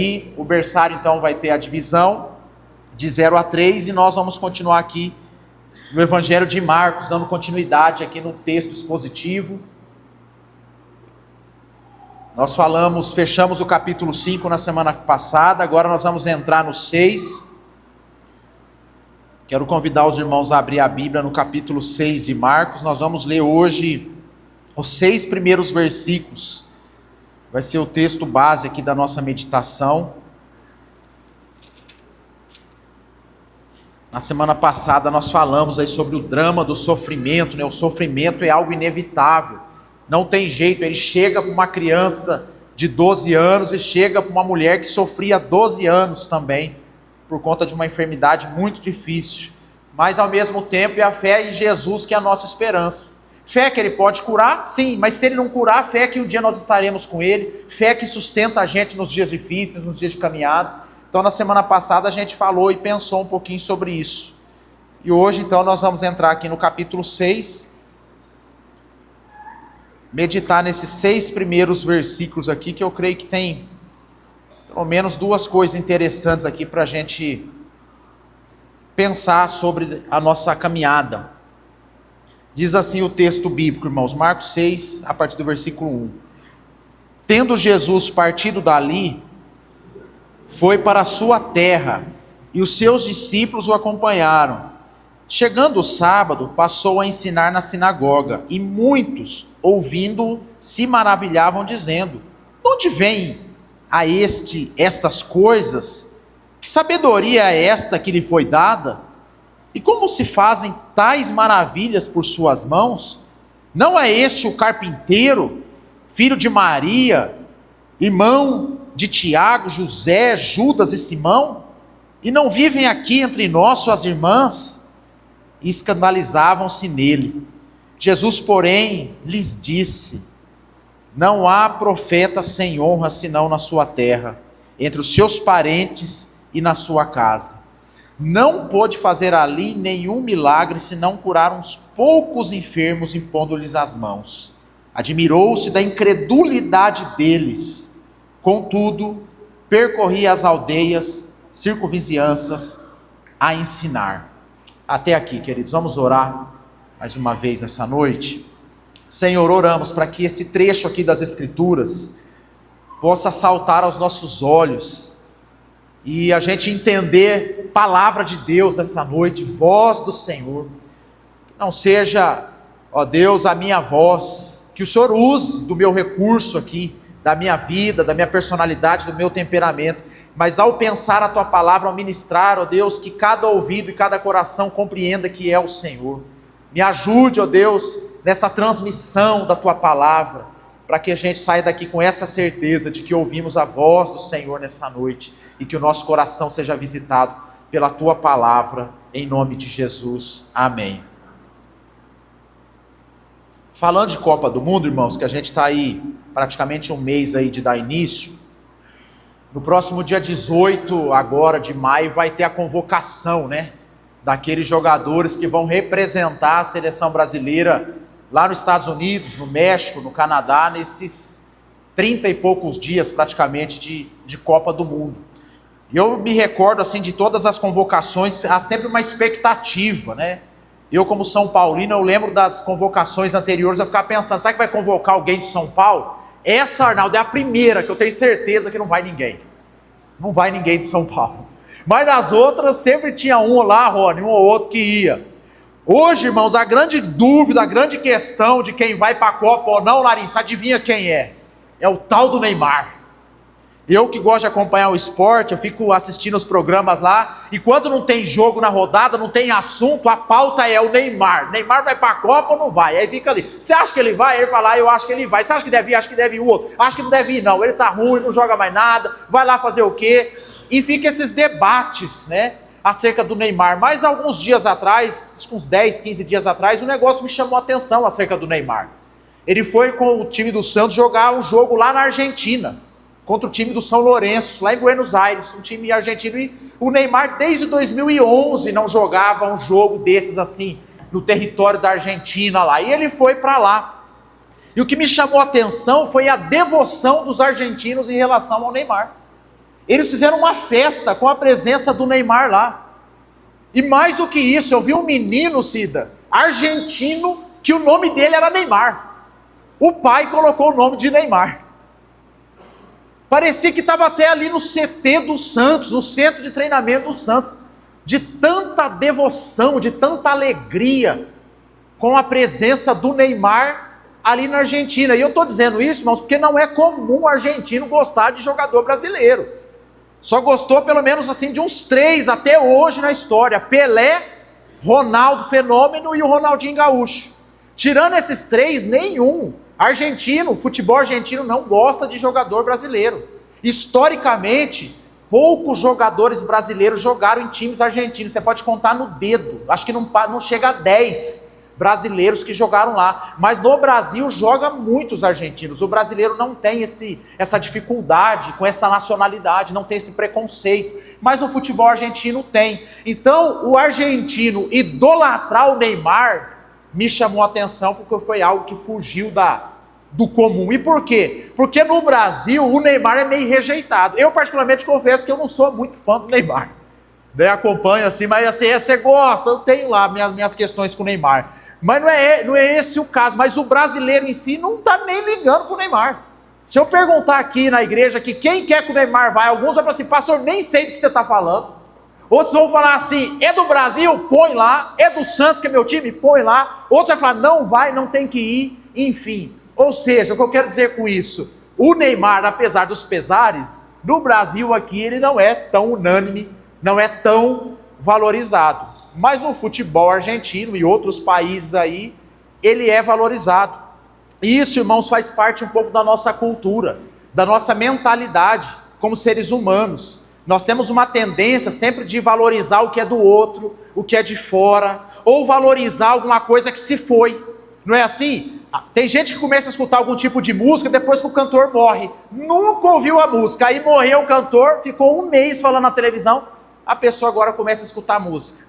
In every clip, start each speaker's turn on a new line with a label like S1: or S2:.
S1: E o berçário então vai ter a divisão de 0 a 3 e nós vamos continuar aqui no Evangelho de Marcos, dando continuidade aqui no texto expositivo. Nós fechamos o capítulo 5 na semana passada, agora nós vamos entrar no 6. Quero convidar os irmãos a abrir a Bíblia no capítulo 6 de Marcos. Nós vamos ler hoje os 6 primeiros versículos. Vai ser o texto base aqui da nossa meditação. Na semana passada nós falamos aí sobre o drama do sofrimento, né? O sofrimento é algo inevitável, não tem jeito. Ele chega para uma criança de 12 anos e chega para uma mulher que sofria 12 anos também, por conta de uma enfermidade muito difícil. Mas ao mesmo tempo é a fé em Jesus que é a nossa esperança. Fé que ele pode curar? Sim, mas se ele não curar, fé que um dia nós estaremos com ele, fé que sustenta a gente nos dias difíceis, nos dias de caminhada. Então na semana passada a gente falou e pensou um pouquinho sobre isso. E hoje então nós vamos entrar aqui no capítulo 6, meditar nesses 6 primeiros versículos aqui, que eu creio que tem pelo menos 2 coisas interessantes aqui para a gente pensar sobre a nossa caminhada. Diz assim o texto bíblico, irmãos, Marcos 6, a partir do versículo 1. Tendo Jesus partido dali, foi para a sua terra, e os seus discípulos o acompanharam. Chegando o sábado, passou a ensinar na sinagoga, e muitos, ouvindo, se maravilhavam, dizendo: de onde vem a estas coisas? Que sabedoria é esta que lhe foi dada? E como se fazem tais maravilhas por suas mãos? Não é este o carpinteiro, filho de Maria, irmão de Tiago, José, Judas e Simão? E não vivem aqui entre nós suas irmãs? E escandalizavam-se nele. Jesus, porém, lhes disse: não há profeta sem honra senão na sua terra, entre os seus parentes e na sua casa. Não pôde fazer ali nenhum milagre, senão curar uns poucos enfermos, impondo-lhes as mãos. Admirou-se da incredulidade deles. Contudo, percorria as aldeias, circunvizinhanças, a ensinar. Até aqui, queridos, vamos orar mais uma vez essa noite. Senhor, oramos para que esse trecho aqui das Escrituras possa saltar aos nossos olhos, e a gente entender palavra de Deus nessa noite, voz do Senhor. Não seja, ó Deus, a minha voz, que o Senhor use do meu recurso aqui, da minha vida, da minha personalidade, do meu temperamento, mas ao pensar a tua palavra, ao ministrar, ó Deus, que cada ouvido e cada coração compreenda que é o Senhor. Me ajude, ó Deus, nessa transmissão da tua palavra, para que a gente saia daqui com essa certeza de que ouvimos a voz do Senhor nessa noite, e que o nosso coração seja visitado pela tua palavra, em nome de Jesus. Amém. Falando de Copa do Mundo, irmãos, que a gente está aí praticamente um mês aí de dar início, no próximo dia 18 agora de maio vai ter a convocação, né, daqueles jogadores que vão representar a seleção brasileira lá nos Estados Unidos, no México, no Canadá, nesses 30 e poucos dias praticamente de Copa do Mundo. E eu me recordo assim de todas as convocações, há sempre uma expectativa, né? Eu, como São Paulino, eu lembro das convocações anteriores, eu ficava pensando, será que vai convocar alguém de São Paulo? Essa, Arnaldo, é a primeira que eu tenho certeza que não vai ninguém. Não vai ninguém de São Paulo. Mas nas outras sempre tinha um lá, Rony, um ou outro que ia. Hoje, irmãos, a grande dúvida, a grande questão de quem vai para a Copa ou não, Larissa, adivinha quem é? É o tal do Neymar. Eu que gosto de acompanhar o esporte, eu fico assistindo os programas lá, e quando não tem jogo na rodada, não tem assunto, a pauta é o Neymar. Neymar vai para a Copa ou não vai? Aí fica ali, você acha que ele vai? Ele fala, eu acho que ele vai. Você acha que deve ir? Acho que deve ir o outro. Acho que não deve ir não, ele tá ruim, não joga mais nada, vai lá fazer o quê? E fica esses debates, né, acerca do Neymar. Mas alguns dias atrás, uns 10, 15 dias atrás, o negócio me chamou a atenção acerca do Neymar. Ele foi com o time do Santos jogar um jogo lá na Argentina, contra o time do São Lourenço, lá em Buenos Aires, um time argentino. E o Neymar, desde 2011, não jogava um jogo desses assim, no território da Argentina lá. E ele foi para lá. E o que me chamou a atenção foi a devoção dos argentinos em relação ao Neymar. Eles fizeram uma festa com a presença do Neymar lá. E mais do que isso, eu vi um menino, Cida, argentino, que o nome dele era Neymar. O pai colocou o nome de Neymar. Parecia que estava até ali no CT do Santos, no centro de treinamento do Santos, de tanta devoção, de tanta alegria, com a presença do Neymar ali na Argentina. E eu estou dizendo isso, irmãos, porque não é comum o argentino gostar de jogador brasileiro. Só gostou pelo menos assim de uns 3 até hoje na história: Pelé, Ronaldo Fenômeno e o Ronaldinho Gaúcho. Tirando esses 3, nenhum argentino, futebol argentino não gosta de jogador brasileiro. Historicamente, poucos jogadores brasileiros jogaram em times argentinos. Você pode contar no dedo. Acho que não chega a 10 brasileiros que jogaram lá. Mas no Brasil joga muitos argentinos. O brasileiro não tem essa dificuldade com essa nacionalidade, não tem esse preconceito. Mas o futebol argentino tem. Então, o argentino idolatrar o Neymar me chamou a atenção, porque foi algo que fugiu do comum. E por quê? Porque no Brasil o Neymar é meio rejeitado. Eu particularmente confesso que eu não sou muito fã do Neymar. Acompanho assim, mas assim, você gosta, eu tenho lá minhas questões com o Neymar. Mas não é esse o caso. Mas o brasileiro em si não está nem ligando para o Neymar. Se eu perguntar aqui na igreja que quem quer que o Neymar vai, alguns vão falar assim: pastor, nem sei do que você está falando. Outros vão falar assim: é do Brasil? Põe lá. É do Santos, que é meu time? Põe lá. Outros vão falar: não vai, não tem que ir. Enfim. Ou seja, o que eu quero dizer com isso? O Neymar, apesar dos pesares, no Brasil aqui ele não é tão unânime, não é tão valorizado. Mas no futebol argentino e outros países aí, ele é valorizado. E isso, irmãos, faz parte um pouco da nossa cultura, da nossa mentalidade como seres humanos. Nós temos uma tendência sempre de valorizar o que é do outro, o que é de fora, ou valorizar alguma coisa que se foi. Não é assim? Tem gente que começa a escutar algum tipo de música depois que o cantor morre. Nunca ouviu a música. Aí morreu o cantor, ficou um mês falando na televisão, a pessoa agora começa a escutar a música.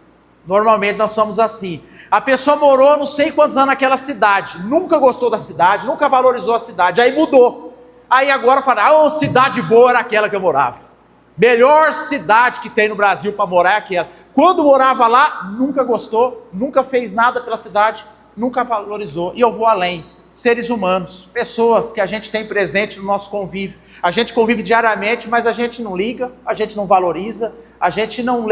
S1: Normalmente nós somos assim. A pessoa morou não sei quantos anos naquela cidade, nunca gostou da cidade, nunca valorizou a cidade, aí mudou. Aí agora fala: cidade boa era aquela que eu morava. Melhor cidade que tem no Brasil para morar é aquela. Quando morava lá, nunca gostou, nunca fez nada pela cidade, nunca valorizou. E eu vou além: seres humanos, pessoas que a gente tem presente no nosso convívio. A gente convive diariamente, mas a gente não liga, a gente não valoriza, a gente não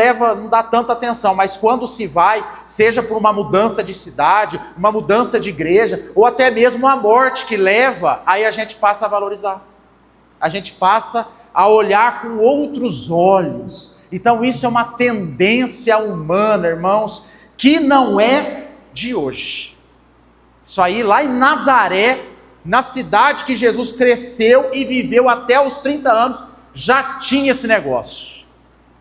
S1: dá tanta atenção. Mas quando se vai, seja por uma mudança de cidade, uma mudança de igreja, ou até mesmo a morte que leva, aí a gente passa a valorizar. A gente passa a olhar com outros olhos. Então isso é uma tendência humana, irmãos, que não é de hoje. Isso aí lá em Nazaré, na cidade que Jesus cresceu e viveu até os 30 anos, já tinha esse negócio.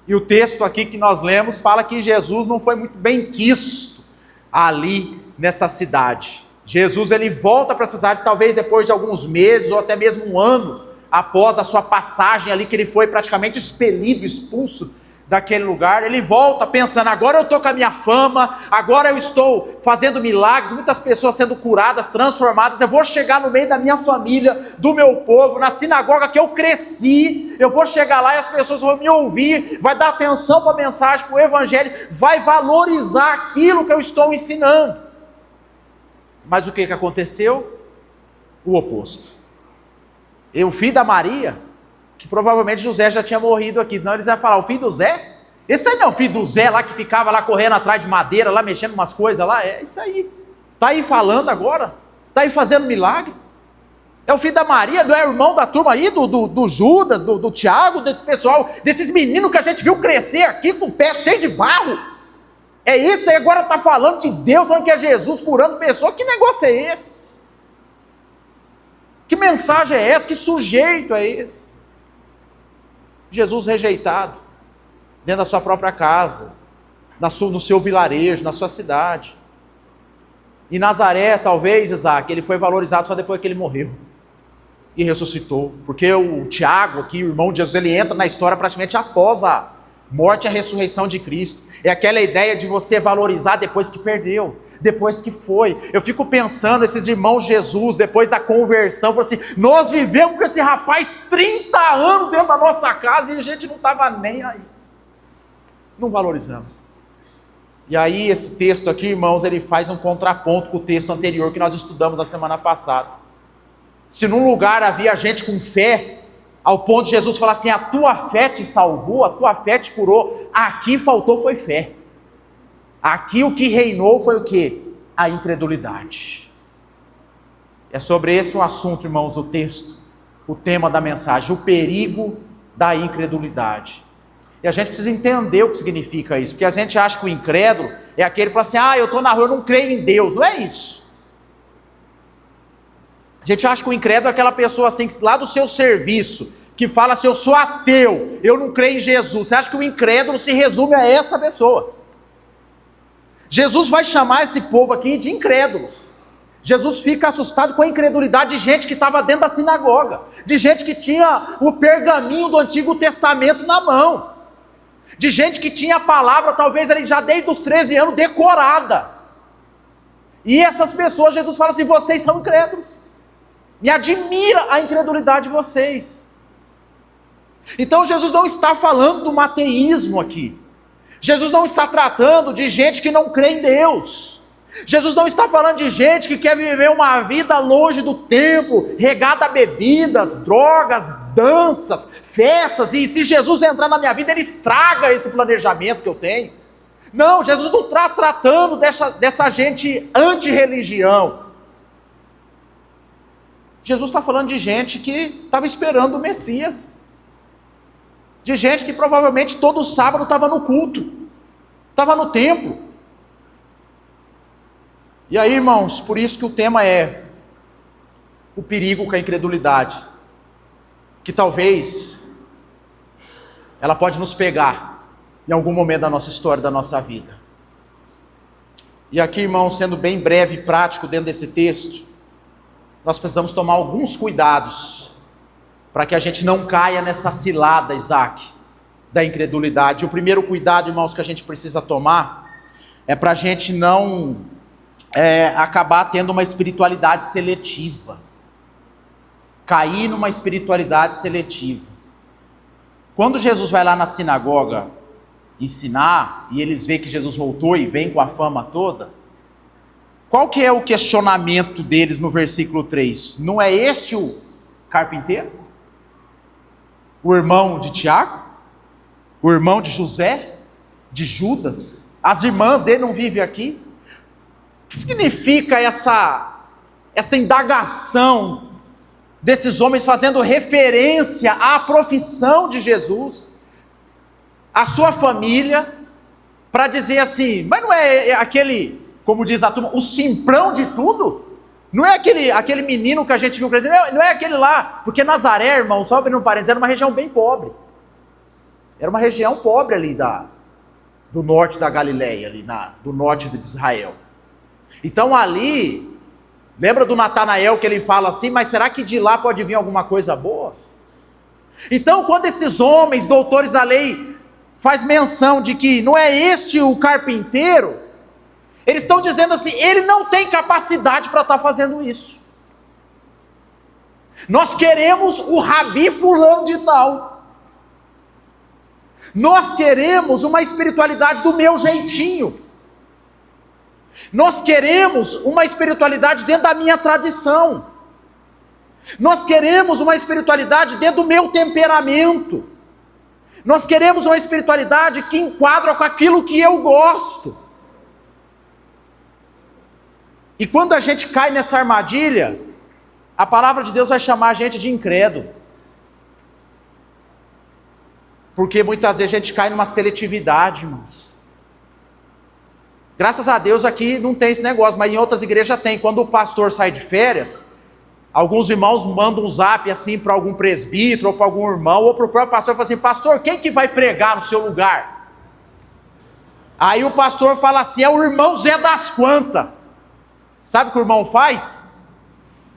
S1: E o texto aqui que nós lemos fala que Jesus não foi muito bem quisto ali nessa cidade. Jesus ele volta para essa cidade talvez depois de alguns meses ou até mesmo um ano após a sua passagem ali, que ele foi praticamente expelido, expulso daquele lugar. Ele volta pensando: agora eu estou com a minha fama, agora eu estou fazendo milagres, muitas pessoas sendo curadas, transformadas, eu vou chegar no meio da minha família, do meu povo, na sinagoga que eu cresci, eu vou chegar lá e as pessoas vão me ouvir, vai dar atenção para a mensagem, para o evangelho, vai valorizar aquilo que eu estou ensinando. Mas o que aconteceu? O oposto. E o filho da Maria, que provavelmente José já tinha morrido aqui, senão eles iam falar: o filho do Zé? Esse aí não é o filho do Zé lá que ficava lá correndo atrás de madeira, lá mexendo umas coisas lá? É isso aí. Está aí falando agora? Está aí fazendo milagre? É o filho da Maria, não é o irmão da turma aí, do Judas, do Tiago, desse pessoal, desses meninos que a gente viu crescer aqui com o pé cheio de barro? É isso aí, agora está falando de Deus, falando que é Jesus curando pessoas? Que negócio é esse? Que mensagem é essa? Que sujeito é esse? Jesus rejeitado, dentro da sua própria casa, no seu vilarejo, na sua cidade. E Nazaré, talvez, Isaac, ele foi valorizado só depois que ele morreu e ressuscitou, porque o Tiago aqui, o irmão de Jesus, ele entra na história praticamente após a morte e a ressurreição de Cristo. É aquela ideia de você valorizar depois que perdeu. depois que foi. Eu fico pensando, esses irmãos Jesus, depois da conversão, falaram assim, nós vivemos com esse rapaz 30 anos dentro da nossa casa e a gente não estava nem aí. Não valorizamos. E aí esse texto aqui, irmãos, ele faz um contraponto com o texto anterior que nós estudamos na semana passada. Se num lugar havia gente com fé, ao ponto de Jesus falar assim, a tua fé te salvou, a tua fé te curou, aqui faltou foi fé. Aqui o que reinou foi o quê? A incredulidade. É sobre esse o assunto, irmãos, o texto, o tema da mensagem, o perigo da incredulidade. E a gente precisa entender o que significa isso, porque a gente acha que o incrédulo é aquele que fala assim, eu estou na rua, eu não creio em Deus. Não é isso. A gente acha que o incrédulo é aquela pessoa assim, que lá do seu serviço, que fala assim, eu sou ateu, eu não creio em Jesus. Você acha que o incrédulo se resume a essa pessoa? Jesus vai chamar esse povo aqui de incrédulos. Jesus fica assustado com a incredulidade de gente que estava dentro da sinagoga, de gente que tinha o pergaminho do Antigo Testamento na mão, de gente que tinha a palavra, talvez ele já desde os 13 anos, decorada. E essas pessoas, Jesus fala assim, vocês são incrédulos. Me admira a incredulidade de vocês. Então Jesus não está falando do ateísmo aqui. Jesus não está tratando de gente que não crê em Deus. Jesus não está falando de gente que quer viver uma vida longe do templo, regada a bebidas, drogas, danças, festas, e se Jesus entrar na minha vida, ele estraga esse planejamento que eu tenho. Não, Jesus não está tratando dessa gente anti-religião. Jesus está falando de gente que estava esperando o Messias. De gente que provavelmente todo sábado estava no culto, estava no templo. E aí, irmãos, por isso que o tema é o perigo com a incredulidade, que talvez ela pode nos pegar em algum momento da nossa história, da nossa vida. E aqui, irmãos, sendo bem breve e prático dentro desse texto, nós precisamos tomar alguns cuidados para que a gente não caia nessa cilada, Isaac, da incredulidade. O primeiro cuidado, irmãos, que a gente precisa tomar é para a gente não acabar tendo uma espiritualidade seletiva, cair numa espiritualidade seletiva. Quando Jesus vai lá na sinagoga ensinar, e eles veem que Jesus voltou e vem com a fama toda, qual que é o questionamento deles no versículo 3? Não é este o carpinteiro? O irmão de Tiago? O irmão de José? De Judas? As irmãs dele não vivem aqui? O que significa essa indagação desses homens fazendo referência à profissão de Jesus, à sua família, para dizer assim, mas não é aquele, como diz a turma, o simprão de tudo? Não é aquele menino que a gente viu crescendo, não é aquele lá, porque Nazaré, irmão, só abrindo um parênteses, era uma região bem pobre. Era uma região pobre ali do norte da Galileia, ali do norte de Israel. Então ali, lembra do Natanael que ele fala assim, mas será que de lá pode vir alguma coisa boa? Então quando esses homens, doutores da lei, faz menção de que não é este o carpinteiro, eles estão dizendo assim, ele não tem capacidade para estar fazendo isso. Nós queremos o rabi fulano de tal. Nós queremos uma espiritualidade do meu jeitinho. Nós queremos uma espiritualidade dentro da minha tradição. Nós queremos uma espiritualidade dentro do meu temperamento. Nós queremos uma espiritualidade que enquadra com aquilo que eu gosto. E quando a gente cai nessa armadilha, a palavra de Deus vai chamar a gente de incrédulo. Porque muitas vezes a gente cai numa seletividade, irmãos. Graças a Deus aqui não tem esse negócio, mas em outras igrejas tem. Quando o pastor sai de férias, alguns irmãos mandam um zap assim para algum presbítero, ou para algum irmão, ou para o próprio pastor, e falam assim, pastor, quem que vai pregar no seu lugar? Aí o pastor fala assim, é o irmão Zé das Quantas. Sabe o que o irmão faz?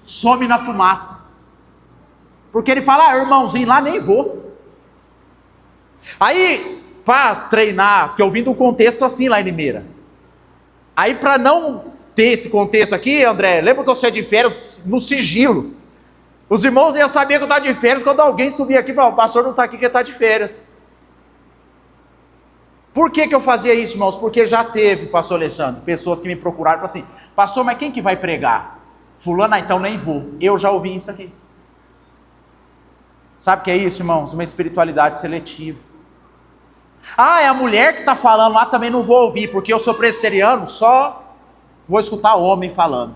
S1: Some na fumaça. Porque ele fala, irmãozinho, lá nem vou. Aí, para treinar, porque eu vim do contexto assim lá em Limeira. Aí para não ter esse contexto aqui, André, lembra que eu saí de férias no sigilo. Os irmãos iam saber que eu estava de férias quando alguém subia aqui e falava, o pastor não está aqui que ele está de férias. Por que eu fazia isso, irmãos? Porque já teve, pastor Alexandre, pessoas que me procuraram e falaram assim, pastor, mas quem que vai pregar? Fulano, então nem vou. Eu já ouvi isso aqui. Sabe o que é isso, irmãos? Uma espiritualidade seletiva. É a mulher que está falando lá, também não vou ouvir, porque eu sou presbiteriano, só vou escutar homem falando.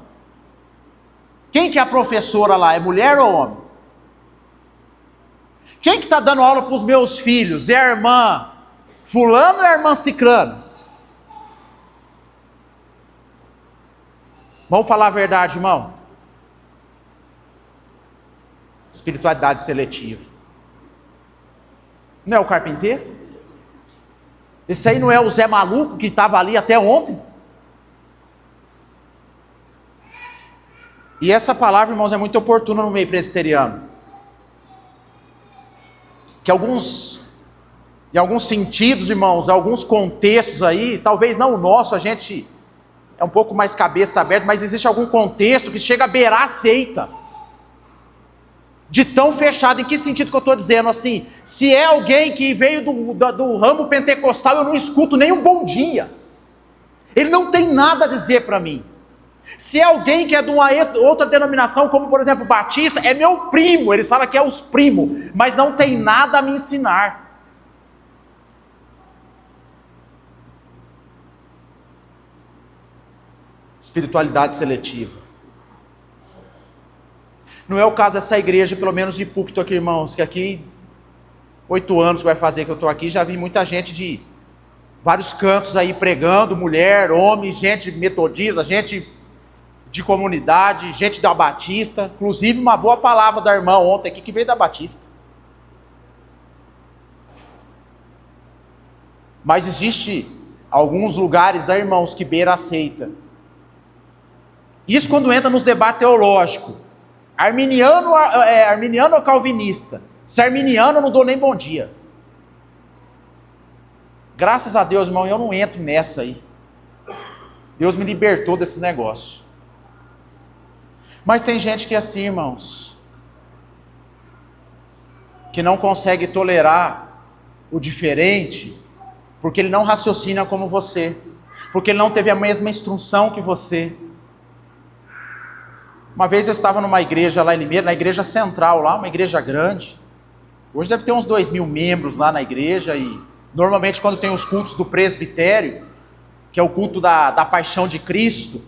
S1: Quem que é a professora lá? É mulher ou homem? Quem que está dando aula para os meus filhos? É a irmã fulano ou é a irmã cicrano? Vamos falar a verdade, irmão? Espiritualidade seletiva. Não é o carpinteiro? Esse aí não é o Zé Maluco que estava ali até ontem? E essa palavra, irmãos, é muito oportuna no meio presbiteriano. Que em alguns sentidos, irmãos, alguns contextos aí, talvez não o nosso, a gente é um pouco mais cabeça aberta, mas existe algum contexto que chega a beirar a seita. De tão fechado, em que sentido que eu estou dizendo assim? Se é alguém que veio do ramo pentecostal, eu não escuto nem um bom dia. Ele não tem nada a dizer para mim. Se é alguém que é de uma outra denominação, como por exemplo Batista, é meu primo, eles falam que é os primos, mas não tem nada a me ensinar. Espiritualidade seletiva. Não é o caso dessa igreja, pelo menos de púlpito aqui, irmãos, que aqui, 8 anos que vai fazer que eu estou aqui, já vi muita gente de vários cantos aí pregando, mulher, homem, gente metodista, gente de comunidade, gente da Batista, inclusive uma boa palavra da irmã ontem aqui, que veio da Batista. Mas existe alguns lugares, irmãos, que beira a seita. Isso quando entra nos debates teológicos. Arminiano ou calvinista? Se é arminiano, eu não dou nem bom dia. Graças a Deus, irmão, eu não entro nessa aí. Deus me libertou desses negócios. Mas tem gente que é assim, irmãos, que não consegue tolerar o diferente, porque ele não raciocina como você, porque ele não teve a mesma instrução que você. Uma vez eu estava numa igreja lá em Limeira, na igreja central lá, uma igreja grande. Hoje deve ter uns 2.000 membros lá na igreja, e normalmente quando tem os cultos do presbitério, que é o culto da paixão de Cristo,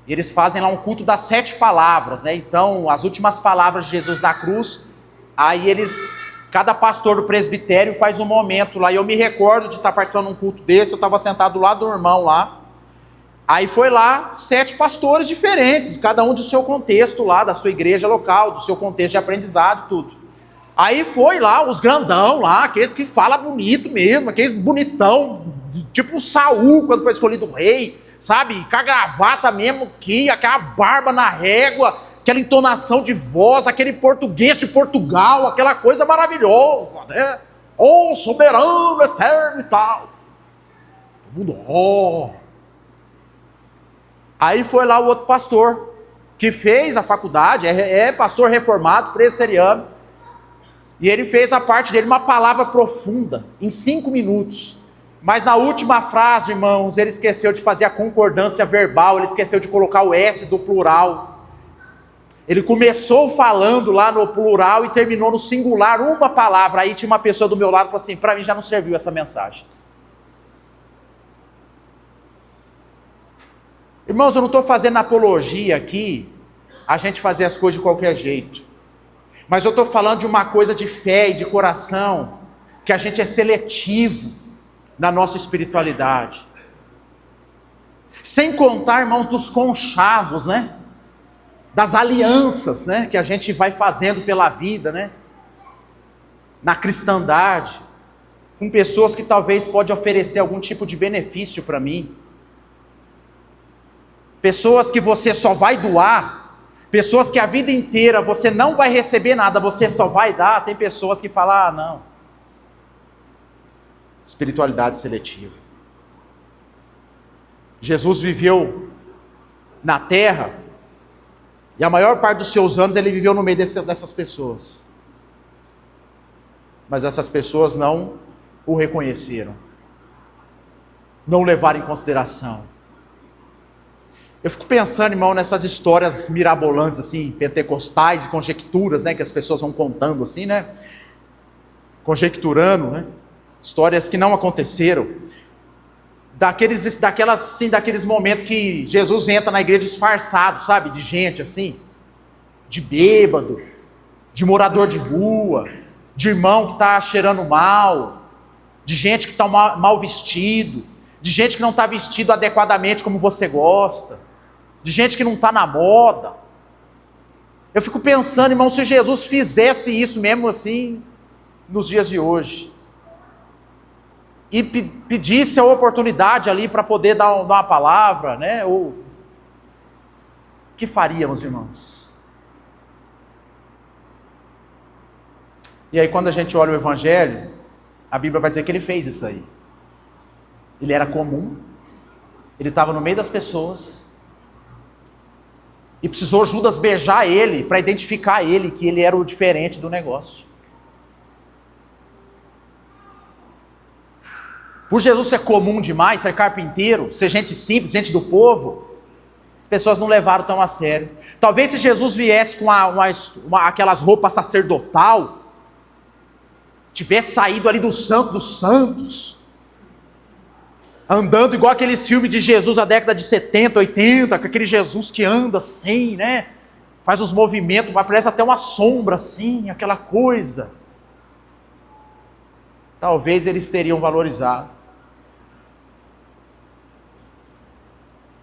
S1: eles fazem lá um culto das 7 palavras, né? Então, as últimas palavras de Jesus da cruz, aí cada pastor do presbitério faz um momento lá, e eu me recordo de estar participando de um culto desse, eu estava sentado do lado do irmão lá, aí foi lá 7 pastores diferentes, cada um do seu contexto lá, da sua igreja local, do seu contexto de aprendizado, tudo. Aí foi lá os grandão lá, aqueles que falam bonito mesmo, aqueles bonitão, tipo o Saul, quando foi escolhido rei, sabe, com a gravata mesmo aqui, aquela barba na régua, aquela entonação de voz, aquele português de Portugal, aquela coisa maravilhosa, né? Oh, soberano, eterno e tal. Todo mundo, Aí foi lá o outro pastor, que fez a faculdade, é pastor reformado, presbiteriano, e ele fez a parte dele, uma palavra profunda, em 5 minutos, mas na última frase, irmãos, ele esqueceu de fazer a concordância verbal, ele esqueceu de colocar o S do plural, ele começou falando lá no plural e terminou no singular, uma palavra, aí tinha uma pessoa do meu lado e falou assim, para mim já não serviu essa mensagem. Irmãos, eu não estou fazendo apologia aqui, a gente fazer as coisas de qualquer jeito. Mas eu estou falando de uma coisa de fé e de coração, que a gente é seletivo na nossa espiritualidade. Sem contar, irmãos, dos conchavos, né? Das alianças, né? Que a gente vai fazendo pela vida, né? Na cristandade, com pessoas que talvez podem oferecer algum tipo de benefício para mim. Pessoas que você só vai doar, pessoas que a vida inteira você não vai receber nada, você só vai dar. Tem pessoas que falam, não. Espiritualidade seletiva. Jesus viveu na terra, e a maior parte dos seus anos ele viveu no meio dessas pessoas. Mas essas pessoas não o reconheceram, não o levaram em consideração. Eu fico pensando, irmão, nessas histórias mirabolantes, assim, pentecostais e conjecturas, né, que as pessoas vão contando assim, né, conjecturando, né, histórias que não aconteceram, daqueles momentos que Jesus entra na igreja disfarçado, sabe, de gente assim, de bêbado, de morador de rua, de irmão que está cheirando mal, de gente que está mal vestido, de gente que não está vestido adequadamente como você gosta, de gente que não está na moda. Eu fico pensando, irmão, se Jesus fizesse isso mesmo assim, nos dias de hoje, e pedisse a oportunidade ali para poder dar uma palavra, né? O que faríamos, irmãos? E aí quando a gente olha o Evangelho, a Bíblia vai dizer que ele fez isso aí. Ele era comum, ele estava no meio das pessoas, e precisou Judas beijar ele, para identificar ele, que ele era o diferente do negócio. Por Jesus ser comum demais, ser carpinteiro, ser gente simples, gente do povo, as pessoas não levaram tão a sério. Talvez se Jesus viesse com aquelas roupas sacerdotal, tivesse saído ali do Santo dos Santos, andando igual aqueles filmes de Jesus da década de 70, 80, com aquele Jesus que anda assim, né? Faz os movimentos, parece até uma sombra assim, aquela coisa. Talvez eles teriam valorizado.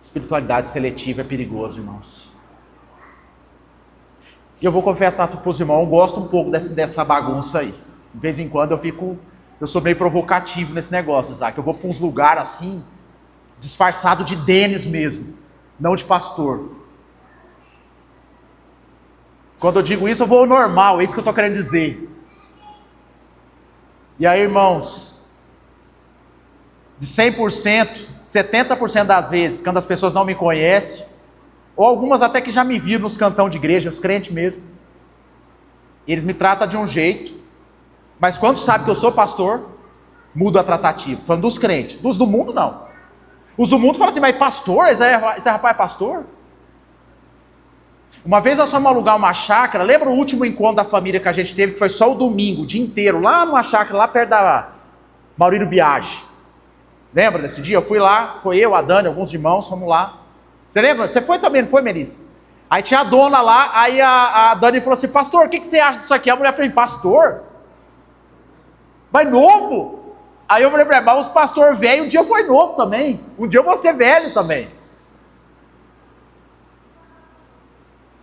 S1: Espiritualidade seletiva é perigoso, irmãos. E eu vou confessar para os irmãos, eu gosto um pouco dessa bagunça aí. De vez em quando eu sou meio provocativo nesse negócio, Isaac. Eu vou para uns lugares assim, disfarçado de Denis mesmo, não de pastor. Quando eu digo isso, eu vou ao normal, é isso que eu estou querendo dizer. E aí, irmãos, de 100%, 70% das vezes, quando as pessoas não me conhecem, ou algumas até que já me viram nos cantão de igreja, os crentes mesmo, eles me tratam de um jeito, mas quando sabem que eu sou pastor, muda a tratativa. Falando dos crentes, dos do mundo não. Os do mundo falam assim, mas pastor? Esse rapaz é pastor? Uma vez nós fomos alugar uma chácara, lembra o último encontro da família que a gente teve, que foi só o domingo, o dia inteiro, lá numa chácara, lá perto da Maurílio Biagi. Lembra desse dia? Eu fui lá, foi eu, a Dani, alguns irmãos, fomos lá. Você lembra? Você foi também, não foi, Melissa? Aí tinha a dona lá, aí a Dani falou assim, pastor, o que você acha disso aqui? A mulher falou, pastor? Mas novo? Aí eu falei, mas os pastor velho, um dia foi novo também. Um dia eu vou ser velho também.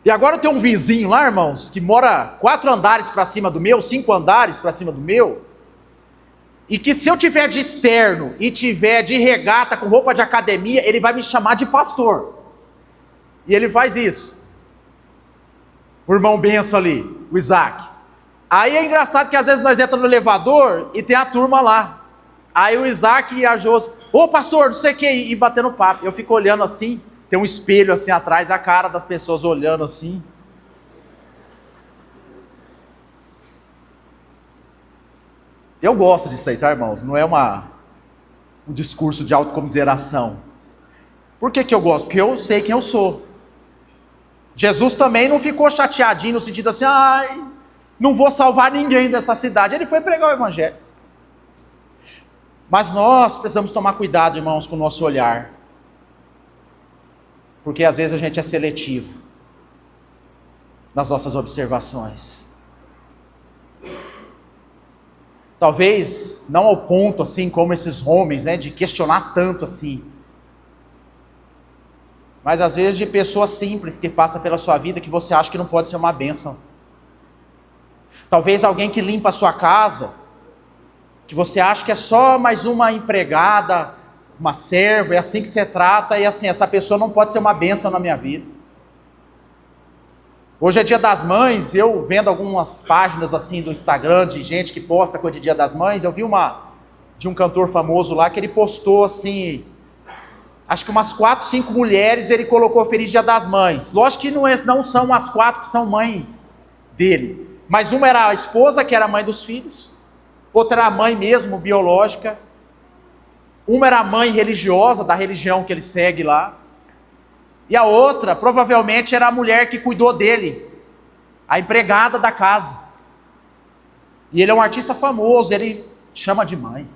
S1: E agora eu tenho um vizinho lá, irmãos, que mora 4 andares para cima do meu, 5 andares para cima do meu, e que se eu tiver de terno e tiver de regata com roupa de academia, ele vai me chamar de pastor. E ele faz isso. O irmão Benção ali, o Isaac. Aí é engraçado que às vezes nós entramos no elevador e tem a turma lá. Aí o Isaac e a Josi, ô pastor, não sei o que, e batendo papo. Eu fico olhando assim, tem um espelho assim atrás, a cara das pessoas olhando assim. Eu gosto disso aí, tá, irmãos? Não é um discurso de autocomiseração. Por que eu gosto? Porque eu sei quem eu sou. Jesus também não ficou chateadinho no sentido assim, ai, não vou salvar ninguém dessa cidade. Ele foi pregar o evangelho. Mas nós precisamos tomar cuidado, irmãos, com o nosso olhar. Porque às vezes a gente é seletivo nas nossas observações. Talvez não ao ponto assim como esses homens, né, de questionar tanto assim. Mas às vezes de pessoas simples que passam pela sua vida que você acha que não pode ser uma bênção. Talvez alguém que limpa a sua casa, que você acha que é só mais uma empregada, uma serva, é assim que você trata, e assim, essa pessoa não pode ser uma bênção na minha vida. Hoje é dia das mães, eu vendo algumas páginas assim do Instagram, de gente que posta coisa de dia das mães, eu vi uma de um cantor famoso lá, que ele postou assim, acho que umas 4, 5 mulheres ele colocou Feliz Dia das Mães. Lógico que não são as 4 que são mãe dele, mas uma era a esposa, que era a mãe dos filhos, outra era a mãe mesmo, biológica, uma era a mãe religiosa, da religião que ele segue lá, e a outra provavelmente era a mulher que cuidou dele, a empregada da casa. E ele é um artista famoso, ele chama de mãe.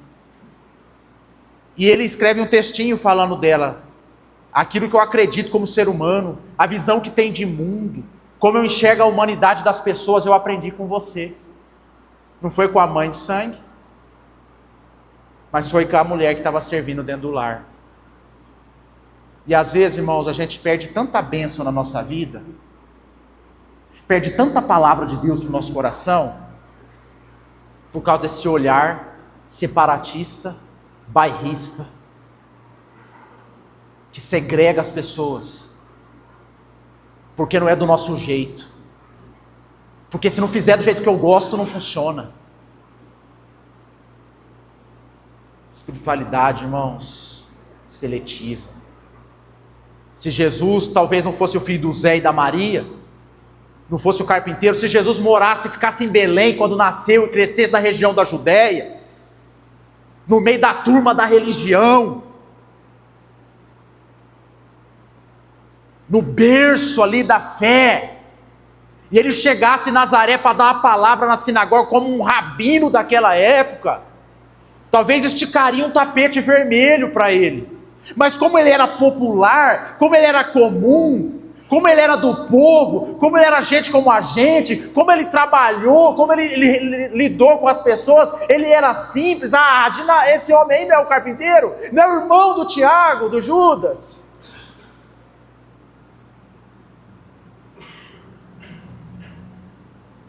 S1: E ele escreve um textinho falando dela, aquilo que eu acredito como ser humano, a visão que tem de mundo, como eu enxergo a humanidade das pessoas, eu aprendi com você. Não foi com a mãe de sangue, mas foi com a mulher que estava servindo dentro do lar. E às vezes, irmãos, a gente perde tanta bênção na nossa vida, perde tanta palavra de Deus no nosso coração, por causa desse olhar separatista, bairrista, que segrega as pessoas, porque não é do nosso jeito, porque se não fizer do jeito que eu gosto, não funciona. Espiritualidade, irmãos, seletiva. Se Jesus talvez não fosse o filho do Zé e da Maria, não fosse o carpinteiro, se Jesus morasse e ficasse em Belém quando nasceu e crescesse na região da Judéia, no meio da turma da religião, no berço ali da fé, e ele chegasse em Nazaré para dar uma palavra na sinagoga como um rabino daquela época, talvez esticaria um tapete vermelho para ele. Mas como ele era popular, como ele era comum, como ele era do povo, como ele era gente como a gente, como ele trabalhou, como ele lidou com as pessoas, ele era simples. Esse homem aí não é o carpinteiro? Não é o irmão do Tiago, do Judas?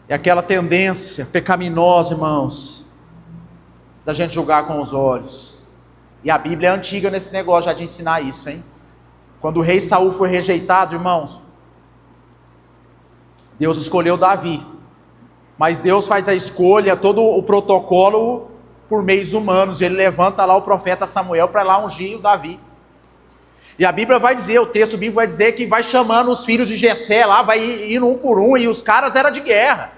S1: É aquela tendência pecaminosa, irmãos, da gente julgar com os olhos. E a Bíblia é antiga nesse negócio já de ensinar isso, hein? Quando o rei Saul foi rejeitado, irmãos, Deus escolheu Davi. Mas Deus faz a escolha, todo o protocolo por meios humanos. Ele levanta lá o profeta Samuel para lá ungir o Davi. E a Bíblia vai dizer, o texto bíblico vai dizer que vai chamando os filhos de Jessé lá, vai indo um por um, e os caras eram de guerra.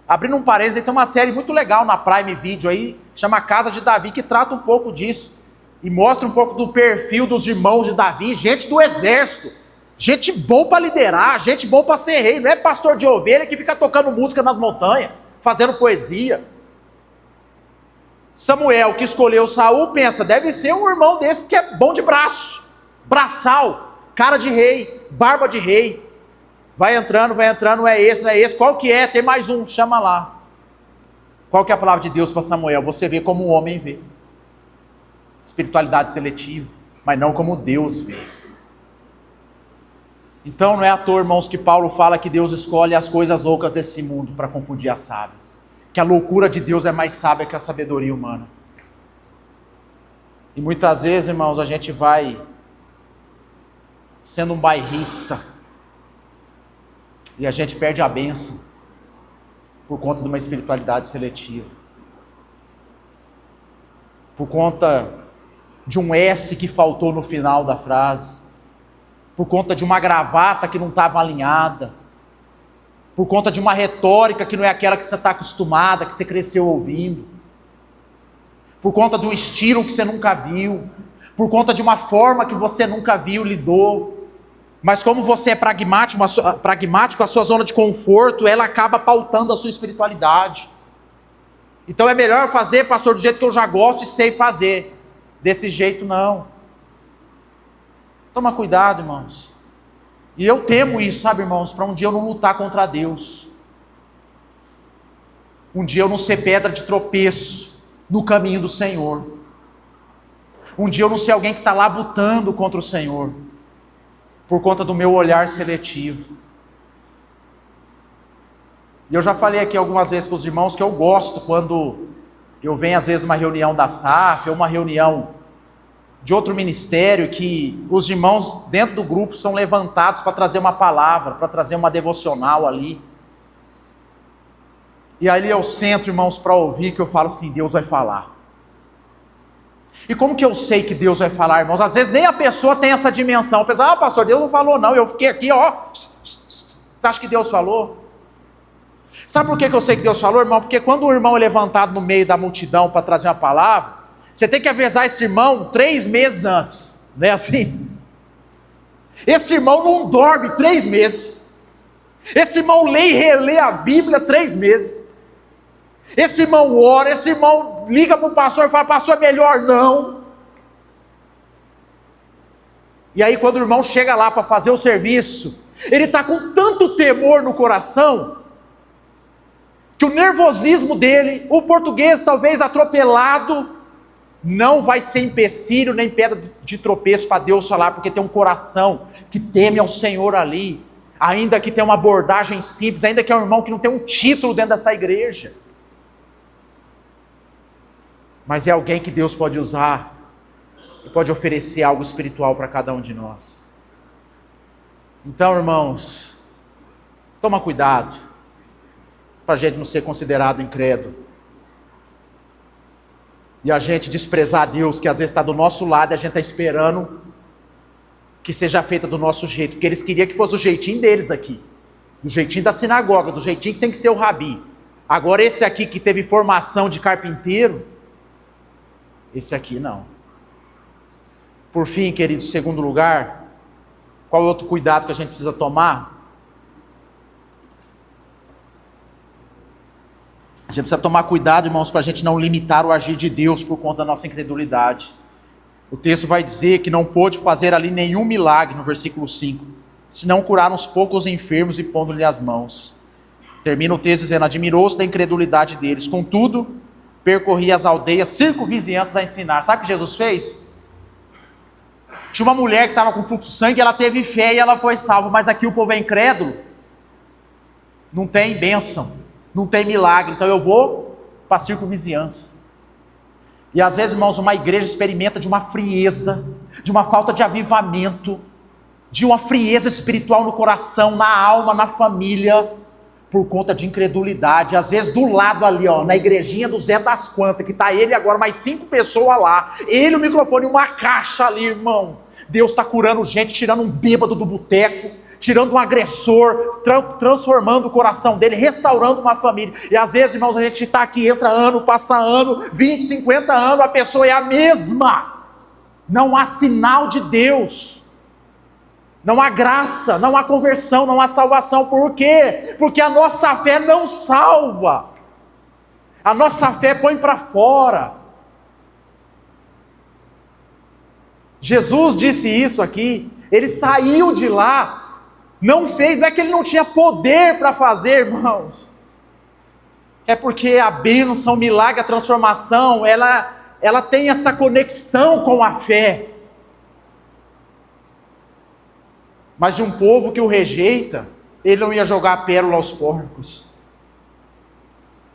S1: Abrindo um parênteses, tem uma série muito legal na Prime Video aí, chama Casa de Davi, que trata um pouco disso. E mostra um pouco do perfil dos irmãos de Davi, gente do exército, gente bom para liderar, gente bom para ser rei, não é pastor de ovelha que fica tocando música nas montanhas, fazendo poesia. Samuel, que escolheu Saul, pensa, deve ser um irmão desses que é bom de braço, braçal, cara de rei, barba de rei. Vai entrando, não é esse, qual que é? Tem mais um, chama lá. Qual que é a palavra de Deus para Samuel? Você vê como o homem vê. Espiritualidade seletiva, mas não como Deus vê. Então não é à toa, irmãos, que Paulo fala que Deus escolhe as coisas loucas desse mundo para confundir as sábias, que a loucura de Deus é mais sábia que a sabedoria humana. E muitas vezes, irmãos, a gente vai sendo um bairrista e a gente perde a bênção por conta de uma espiritualidade seletiva, por conta de um S que faltou no final da frase, por conta de uma gravata que não estava alinhada, por conta de uma retórica que não é aquela que você está acostumada, que você cresceu ouvindo, por conta de um estilo que você nunca viu, por conta de uma forma que você nunca viu, lidou, mas como você é pragmático, a sua zona de conforto, ela acaba pautando a sua espiritualidade. Então é melhor fazer, pastor, do jeito que eu já gosto e sei fazer. Desse jeito não. Toma cuidado, irmãos. E eu temo isso, sabe, irmãos, para um dia eu não lutar contra Deus. Um dia eu não ser pedra de tropeço no caminho do Senhor. Um dia eu não ser alguém que está lá lutando contra o Senhor, por conta do meu olhar seletivo. E eu já falei aqui algumas vezes para os irmãos que eu gosto quando eu venho às vezes numa reunião da SAF, ou uma reunião de outro ministério, que os irmãos dentro do grupo são levantados para trazer uma palavra, para trazer uma devocional ali. E ali eu sento, irmãos, para ouvir, que eu falo assim, Deus vai falar. E como que eu sei que Deus vai falar, irmãos? Às vezes nem a pessoa tem essa dimensão. Pensa, pastor, Deus não falou não, eu fiquei aqui, ó. Você acha que Deus falou? Sabe por que eu sei que Deus falou, irmão? Porque quando um irmão é levantado no meio da multidão para trazer uma palavra, você tem que avisar esse irmão 3 meses antes, não é assim? Esse irmão não dorme 3 meses. Esse irmão lê e relê a Bíblia 3 meses. Esse irmão ora, esse irmão liga para o pastor e fala, pastor, é melhor não. E aí quando o irmão chega lá para fazer o serviço, ele está com tanto temor no coração, que o nervosismo dele, o português talvez atropelado, não vai ser empecilho nem pedra de tropeço para Deus falar, porque tem um coração que teme ao Senhor ali, ainda que tenha uma abordagem simples, ainda que é um irmão que não tem um título dentro dessa igreja, mas é alguém que Deus pode usar, e pode oferecer algo espiritual para cada um de nós. Então, irmãos, toma cuidado, para a gente não ser considerado incrédulo, e a gente desprezar a Deus, que às vezes está do nosso lado, e a gente está esperando que seja feita do nosso jeito, porque eles queriam que fosse o jeitinho deles aqui, do jeitinho da sinagoga, do jeitinho que tem que ser o rabi. Agora esse aqui que teve formação de carpinteiro, esse aqui não. Por fim, queridos, em segundo lugar, qual é outro cuidado que a gente precisa tomar? A gente precisa tomar cuidado, irmãos, para a gente não limitar o agir de Deus por conta da nossa incredulidade. O texto vai dizer que não pôde fazer ali nenhum milagre, no versículo 5, senão curar uns poucos enfermos e pondo-lhe as mãos. Termina o texto dizendo, admirou-se da incredulidade deles, contudo, percorria as aldeias circunvizinhanças a ensinar. Sabe o que Jesus fez? Tinha uma mulher que estava com fluxo de sangue, ela teve fé e ela foi salva, mas aqui o povo é incrédulo, não tem bênção, não tem milagre, então eu vou para a circunvizinhança. E às vezes, irmãos, uma igreja experimenta de uma frieza, de uma falta de avivamento, de uma frieza espiritual no coração, na alma, na família, por conta de incredulidade. Às vezes do lado ali, ó, na igrejinha do Zé das Quantas, que está ele agora, mais 5 pessoas lá, ele, o microfone, uma caixa ali, irmão. Deus está curando gente, tirando um bêbado do boteco, tirando um agressor, transformando o coração dele, restaurando uma família. E às vezes, irmãos, a gente está aqui, entra ano, passa ano, 20, 50 anos, a pessoa é a mesma. Não há sinal de Deus, não há graça, não há conversão, não há salvação. Por quê? Porque a nossa fé não salva, a nossa fé põe para fora. Jesus disse isso aqui, ele saiu de lá, não fez, não é que ele não tinha poder para fazer, irmãos, é porque a bênção, o milagre, a transformação, ela tem essa conexão com a fé. Mas de um povo que o rejeita, ele não ia jogar a pérola aos porcos,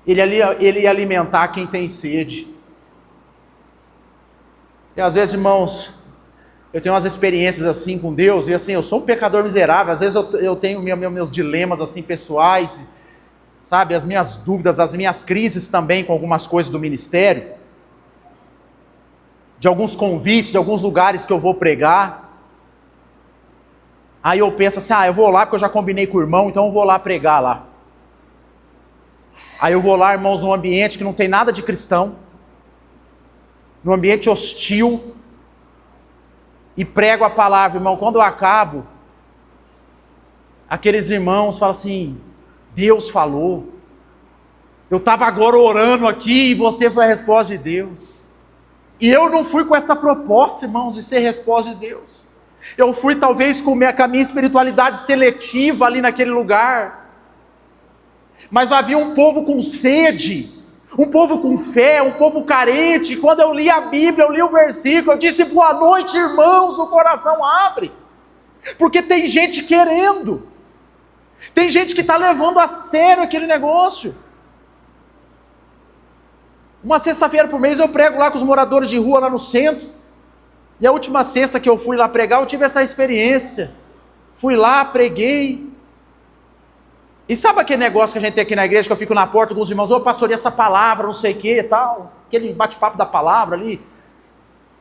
S1: ele ia alimentar quem tem sede. E às vezes, irmãos, eu tenho umas experiências assim com Deus, e assim, eu sou um pecador miserável, às vezes eu tenho meus dilemas assim pessoais, sabe, as minhas dúvidas, as minhas crises também com algumas coisas do ministério, de alguns convites, de alguns lugares que eu vou pregar. Aí eu penso assim, eu vou lá porque eu já combinei com o irmão, então eu vou lá pregar lá. Aí eu vou lá, irmãos, num ambiente que não tem nada de cristão, num ambiente hostil, e prego a palavra, irmão. Quando eu acabo, aqueles irmãos falam assim, Deus falou, eu estava agora orando aqui, e você foi a resposta de Deus. E eu não fui com essa proposta, irmãos, de ser resposta de Deus. Eu fui talvez com a minha espiritualidade seletiva ali naquele lugar, mas havia um povo com sede, um povo com fé, um povo carente. Quando eu li a Bíblia, eu li o versículo, eu disse, boa noite, irmãos, o coração abre, porque tem gente querendo, tem gente que está levando a sério aquele negócio. Uma sexta-feira por mês eu prego lá com os moradores de rua lá no centro, e a última sexta que eu fui lá pregar, eu tive essa experiência, fui lá, preguei. E sabe aquele negócio que a gente tem aqui na igreja, que eu fico na porta com os irmãos, pastor, e essa palavra, não sei o que e tal, aquele bate-papo da palavra ali.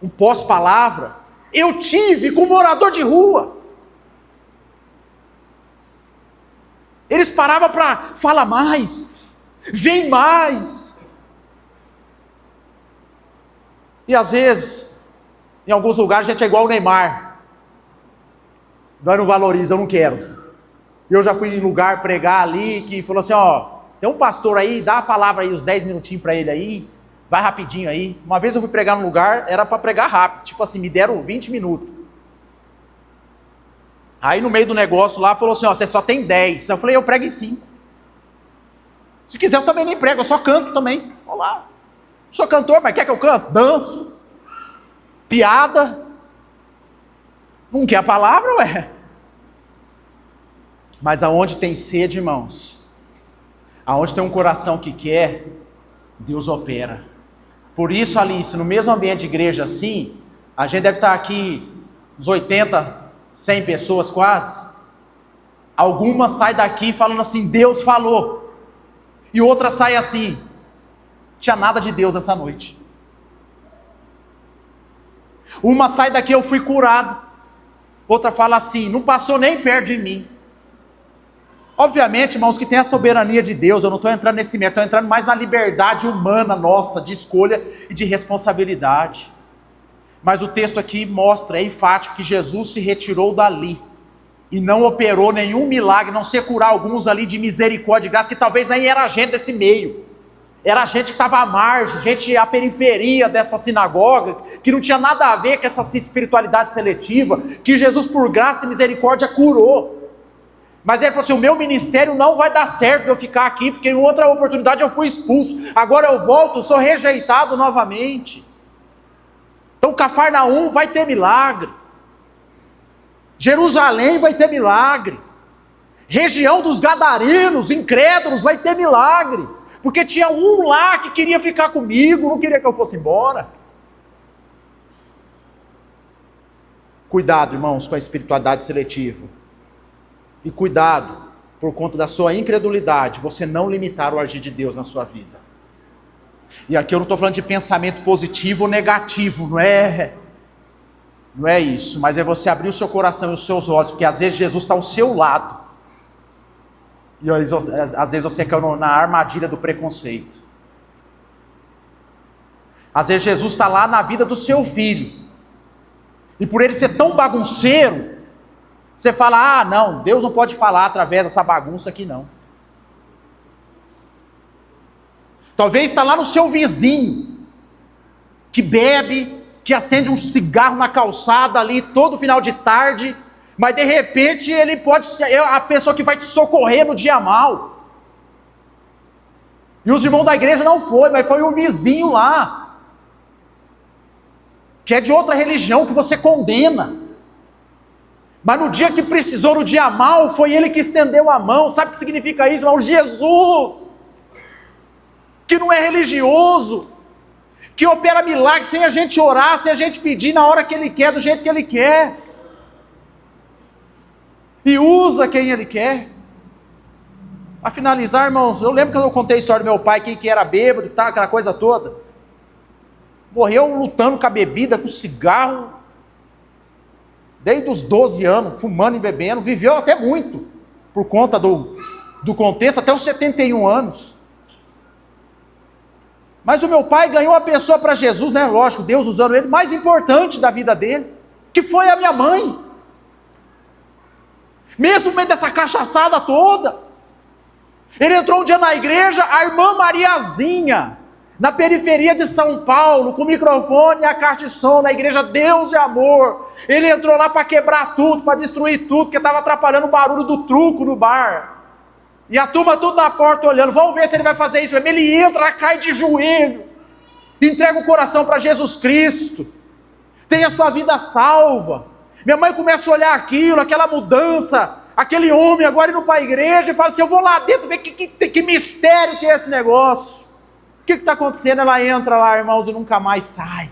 S1: um pós-palavra, eu tive com um morador de rua. Eles paravam para falar mais, vem mais. E às vezes, em alguns lugares, a gente é igual o Neymar. Nós não valoriza, eu não quero. Eu já fui em lugar pregar ali, que falou assim, tem um pastor aí, dá a palavra aí, uns 10 minutinhos para ele aí, vai rapidinho aí. Uma vez eu fui pregar num lugar, era para pregar rápido, tipo assim, me deram 20 minutos. Aí no meio do negócio lá, falou assim, você só tem 10. Eu falei, eu prego em 5. Se quiser eu também nem prego, eu só canto também. Olha lá. Sou cantor, mas quer que eu canto? Danço. Piada. Não quer a palavra, ué? Mas aonde tem sede, irmãos, aonde tem um coração que quer, Deus opera. Por isso, Alice, no mesmo ambiente de igreja assim, a gente deve estar aqui uns 80, 100 pessoas quase. Algumas saem daqui falando assim, Deus falou. E outra sai assim, tinha nada de Deus essa noite. Uma sai daqui, eu fui curado. Outra fala assim, não passou nem perto de mim. Obviamente, irmãos, que tem a soberania de Deus, eu não estou entrando nesse mérito, estou entrando mais na liberdade humana nossa, de escolha e de responsabilidade. Mas o texto aqui mostra, é enfático, que Jesus se retirou dali, e não operou nenhum milagre, não sei curar alguns ali de misericórdia e graça, que talvez nem era gente desse meio, era gente que estava à margem, gente à periferia dessa sinagoga, que não tinha nada a ver com essa espiritualidade seletiva, que Jesus por graça e misericórdia curou. Mas ele falou assim, o meu ministério não vai dar certo de eu ficar aqui, porque em outra oportunidade eu fui expulso, agora eu volto, sou rejeitado novamente. Então Cafarnaum vai ter milagre, Jerusalém vai ter milagre, região dos gadarenos, incrédulos, vai ter milagre, porque tinha um lá que queria ficar comigo, não queria que eu fosse embora. Cuidado, irmãos, com a espiritualidade seletiva. E cuidado, por conta da sua incredulidade, você não limitar o agir de Deus na sua vida. E aqui eu não estou falando de pensamento positivo ou negativo, não é isso, mas é você abrir o seu coração e os seus olhos, porque às vezes Jesus está ao seu lado, e às vezes você caiu na armadilha do preconceito. Às vezes Jesus está lá na vida do seu filho, e por ele ser tão bagunceiro, você fala, não, Deus não pode falar através dessa bagunça aqui não. Talvez está lá no seu vizinho, que bebe, que acende um cigarro na calçada ali todo final de tarde, mas de repente ele pode ser a pessoa que vai te socorrer no dia mal. E os irmãos da igreja não foi, mas foi o vizinho lá, que é de outra religião que você condena. Mas no dia que precisou, no dia mal, foi ele que estendeu a mão. Sabe o que significa isso, irmão? Jesus, que não é religioso, que opera milagres sem a gente orar, sem a gente pedir na hora que ele quer, do jeito que ele quer, e usa quem ele quer. Para finalizar, irmãos, eu lembro que eu contei a história do meu pai, que era bêbado e tal, aquela coisa toda, morreu lutando com a bebida, com o cigarro, desde os 12 anos, fumando e bebendo, viveu até muito, por conta do contexto, até os 71 anos. Mas o meu pai ganhou a pessoa para Jesus, né? Lógico, Deus usando ele, mais importante da vida dele, que foi a minha mãe. Mesmo no meio dessa cachaçada toda, ele entrou um dia na igreja, a irmã Mariazinha, na periferia de São Paulo, com o microfone e a caixa de som, na igreja Deus e Amor. Ele entrou lá para quebrar tudo, para destruir tudo, porque estava atrapalhando o barulho do truco no bar. E a turma tudo na porta olhando, vamos ver se ele vai fazer isso. Ele entra, cai de joelho, entrega o coração para Jesus Cristo, tem a sua vida salva. Minha mãe começa a olhar aquilo, aquela mudança, aquele homem agora indo para a igreja, e fala assim, eu vou lá dentro ver que mistério que é esse negócio. O que está acontecendo? Ela entra lá, irmãos, e nunca mais sai.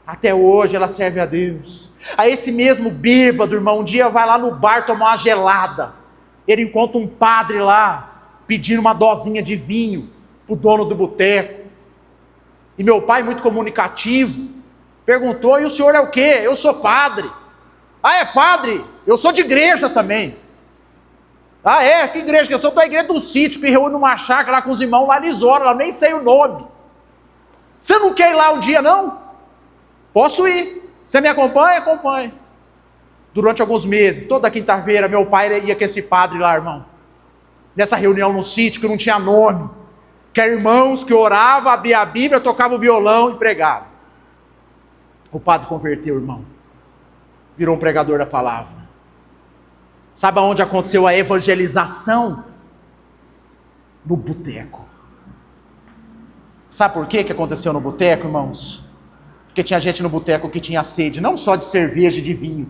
S1: Até hoje ela serve a Deus. A esse mesmo bêbado, irmão, um dia vai lá no bar tomar uma gelada. Ele encontra um padre lá, pedindo uma dosinha de vinho para o dono do boteco. E meu pai, muito comunicativo, Perguntou: e o senhor é o quê? Eu sou padre. Ah, é padre? Eu sou de igreja também. Ah, é? Que igreja? Que eu sou da igreja do sítio, que reúne uma chácara lá com os irmãos lá em Lisória, eu nem sei o nome. Você não quer ir lá um dia, não? Posso ir. Você me acompanha? Acompanhe. Durante alguns meses, toda quinta-feira, meu pai ia com esse padre lá, irmão. Nessa reunião no sítio, que não tinha nome. Que eram irmãos que oravam, abriam a Bíblia, tocavam o violão e pregavam. O padre converteu, irmão. Virou um pregador da palavra. Sabe aonde aconteceu a evangelização? No boteco. Sabe por que aconteceu no boteco, irmãos? Porque tinha gente no boteco que tinha sede, não só de cerveja e de vinho,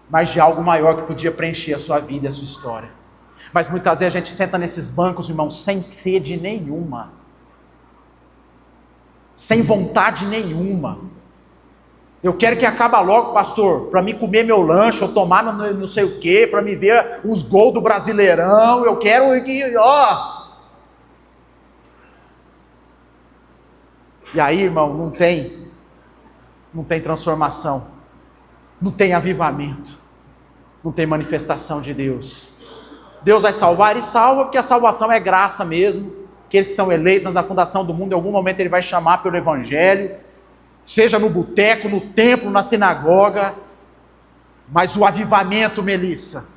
S1: mas de algo maior que podia preencher a sua vida e a sua história. Mas muitas vezes a gente senta nesses bancos, irmãos, sem sede nenhuma. Sem vontade nenhuma. Eu quero que acabe logo, pastor, para mim comer meu lanche, ou tomar não sei o quê, para me ver os gols do Brasileirão, eu quero que, ó. E aí, irmão, não tem transformação, não tem avivamento, não tem manifestação de Deus. Deus vai salvar, Ele salva, porque a salvação é graça mesmo. Aqueles que são eleitos antes da fundação do mundo, em algum momento Ele vai chamar pelo Evangelho, seja no boteco, no templo, na sinagoga. Mas o avivamento, Melissa,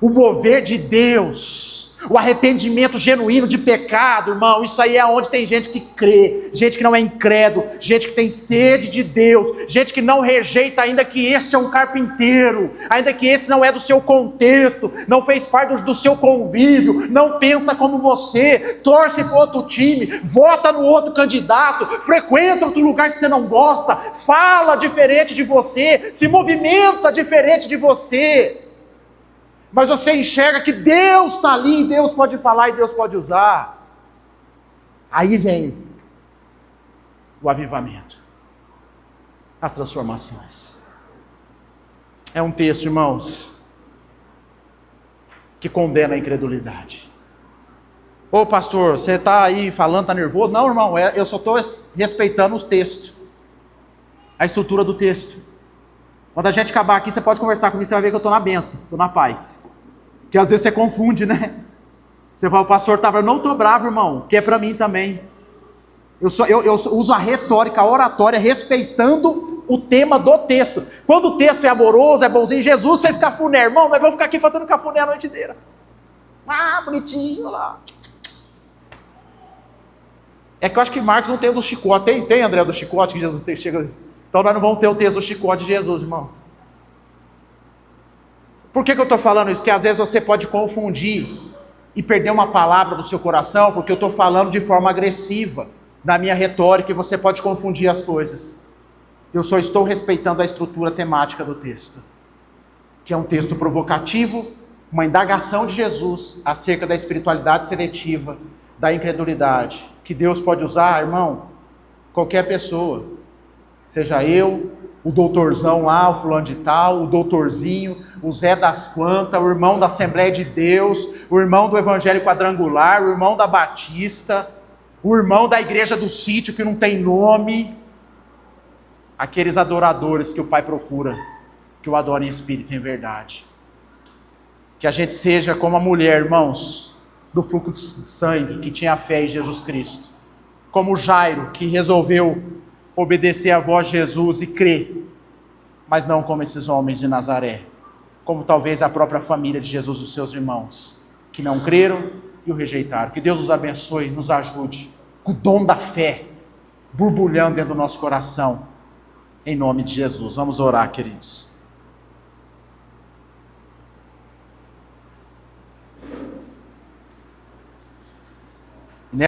S1: o mover de Deus, o arrependimento genuíno de pecado, irmão, isso aí é onde tem gente que crê, gente que não é incrédulo, gente que tem sede de Deus, gente que não rejeita ainda que este é um carpinteiro, ainda que esse não é do seu contexto, não fez parte do seu convívio, não pensa como você, torce para outro time, vota no outro candidato, frequenta outro lugar que você não gosta, fala diferente de você, se movimenta diferente de você. Mas você enxerga que Deus está ali, Deus pode falar e Deus pode usar. Aí vem o avivamento, as transformações. É um texto, irmãos, que condena a incredulidade. Ô pastor, você está aí falando, está nervoso? Não, irmão, eu só estou respeitando os textos, a estrutura do texto. Quando a gente acabar aqui, você pode conversar comigo, você vai ver que eu estou na bênção, estou na paz. Porque às vezes você confunde, né? Você fala: o pastor está bravo. Eu não estou bravo, irmão, que é para mim também. Eu uso a retórica, a oratória, respeitando o tema do texto. Quando o texto é amoroso, é bonzinho, Jesus fez cafuné, irmão, nós vamos ficar aqui fazendo cafuné a noite inteira. Ah, bonitinho lá. É que eu acho que Marcos não tem o do chicote. Tem, André, do chicote que Jesus chega... Então nós não vamos ter o texto do chicote de Jesus, irmão. Por que eu estou falando isso? Que às vezes você pode confundir e perder uma palavra do seu coração, porque eu estou falando de forma agressiva, na minha retórica, e você pode confundir as coisas. Eu só estou respeitando a estrutura temática do texto, que é um texto provocativo, uma indagação de Jesus acerca da espiritualidade seletiva, da incredulidade, que Deus pode usar, irmão, qualquer pessoa. Seja eu, o doutorzão lá, o fulano de tal, o doutorzinho, o Zé das Quantas, o irmão da Assembleia de Deus, o irmão do Evangelho Quadrangular, o irmão da Batista, o irmão da igreja do sítio que não tem nome. Aqueles adoradores que o Pai procura, que o adorem em espírito e em verdade. Que a gente seja como a mulher, irmãos, do fluxo de sangue, que tinha fé em Jesus Cristo. Como Jairo, que resolveu obedecer à voz de Jesus e crer, mas não como esses homens de Nazaré, como talvez a própria família de Jesus e os seus irmãos, que não creram e o rejeitaram. Que Deus nos abençoe, nos ajude, com o dom da fé, borbulhando dentro do nosso coração, em nome de Jesus. Vamos orar, queridos.